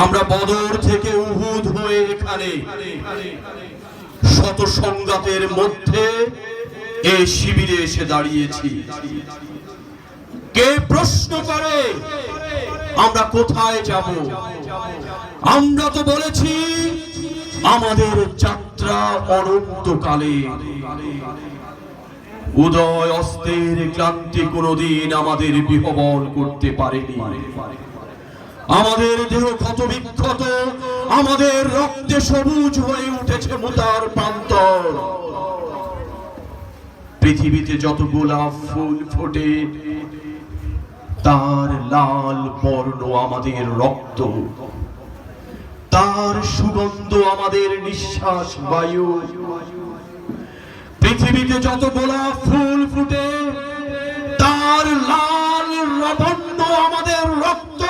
আমরা বদর থেকে উহুদ হয়ে এখানে শত সংঘাতের মধ্যে এই শিবিরে এসে দাঁড়িয়েছি। কে প্রশ্ন করে আমরা কোথায় যাব? আমরা তো বলেছি আমাদের যাত্রা অনন্তকালে। উদয় অস্তের ক্লান্তি কোনদিন আমাদের বিহবল করতে পারেনি। আমাদের দেহ ক্ষত বিক্ষত, আমাদের রক্তে সবুজ হয়ে উঠেছে মুতার প্রান্তর। পৃথিবীতে যত গোলাপ ফুল ফোটে তার লাল বর্ণ আমাদের রক্ত, তার সুগন্ধ আমাদের নিঃশ্বাস বায়ু। পৃথিবীতে যত গোলাপ ফুল ফুটে তার লাল বর্ণ আমাদের রক্ত।